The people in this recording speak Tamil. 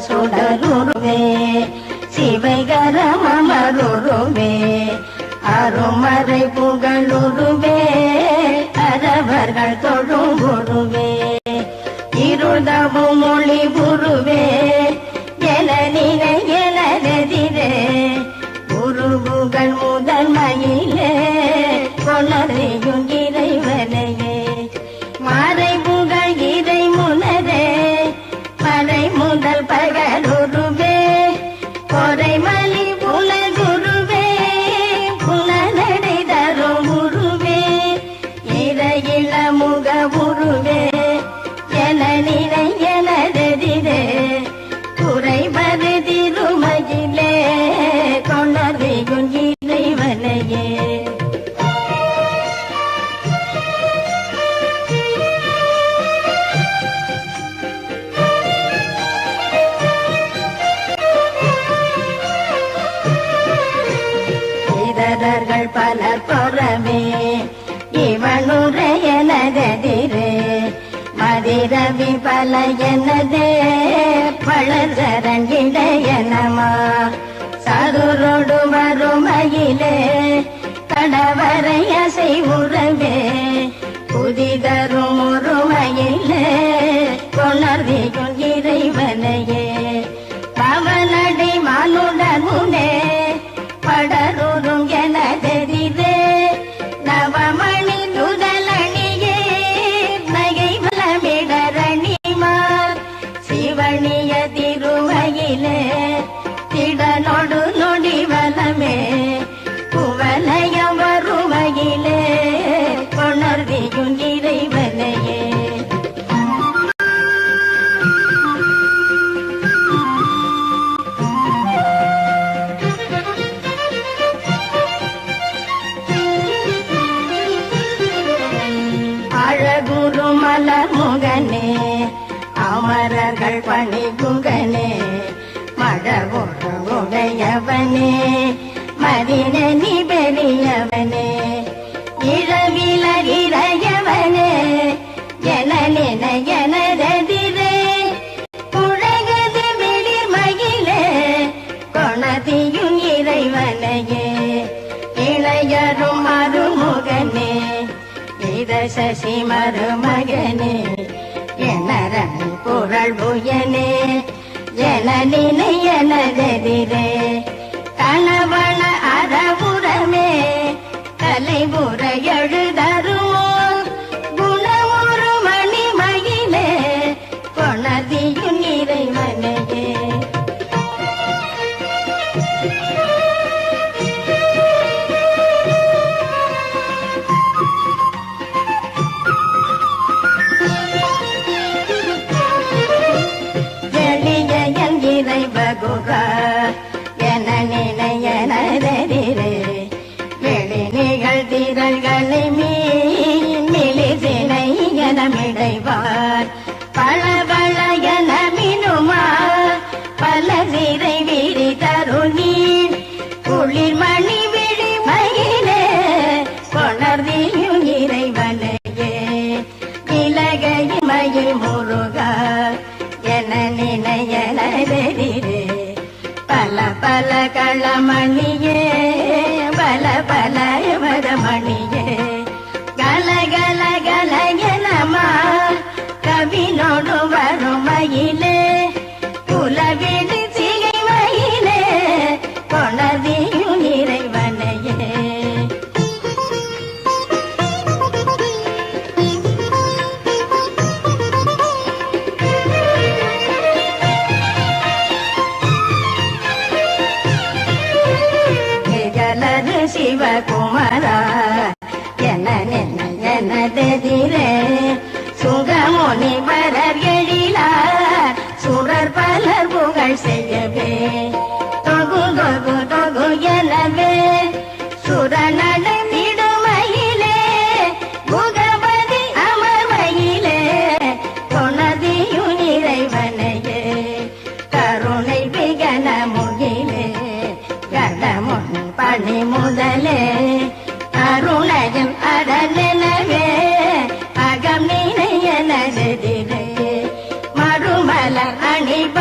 சுடருருவே சிவைகரம் அமருருவே அருமறை புகழுருவே அரவர்கள் தொழுங்குருவே இருதவும் மொழி உருவே என நினை எனதெதிரே உருவுகள் முதன்மையிலே கொணரையும் இறைவனையே மறைவுகள் இறை முனரே மறை முதல் பகருருவே பொறைமலி புலகுருவே புலனடை தரும் உருவே இறையில முக உருவே என நினை எனதெதிரே குறைவது திருமகிலே கொணரையும் இறைவனையே பலர் பொறமே இவனுரை எனதெதிரே மதிரவி பல எனதே பழசரங்கிடையனமா சதுரோடு வறுமையிலே கடவரை அசை உறவே புதிதரும் ஒருமையிலே கொணர்வியும் இறைவனையே பவனடை மானுடமுனே படருரும் எனதெதிரே நவமணி நுதலணியே நகை வளமிடரணிமார் சிவனிய திருமையிலே திடனொடு நொடி வளமே குவலயம் வருமையிலே கொணர்வியும் இறைவனையே மலர்முகனே அமரர்கள் பணிகுகனே மழவுடையவனே மதினி பெரியவனே இளவிலர் இறையவனே என எனதெதிரே புழகது வெளிமயிலே கொணதியும் இறைவனையே இளையரும் அருமுகனே சசி மருமகனே எனரணி புரள் புயனே என நினை எனதெதிரே கணவன அறவுரமே தலைபுற எழுதருமோ குணமுறு மணிமயிலே கொணதியும் இறைவனையே என நினை எனதெதிரே வெளி நிகழ்திரள்களை மிளிசினை எனமிடைவார் பளபள என மினுமா பல சிறை விரி தருநீர் குளிர் மணி விழி மயிலே கொணர்வியும் இறைவனையே இலகை மயில் முருகா என நினை எனதெதிரே பல பல களமணியே பல பல மணியே கல கல கல எனமா கவினோடு வருமையிலே குலவிழி சிகை மயிலே கொணர்வியும் இறைவனையே சிவகுமாரா என எனதெதிரே சுகமுனி வரர் எழிலார் சுரர் பலர் புகழ் செய்யவே தொகு தொகு தொகு எனவே சுரநடை திடுமையிலே முகபதி அமர்வையிலே கொணதியும் இறைவனையே கருணை விகன முகிலே கடமுன் பணி முதலே அருணையும் அடலெனவே அகம் நினை எனதெதிரே மறுமலர் அணிப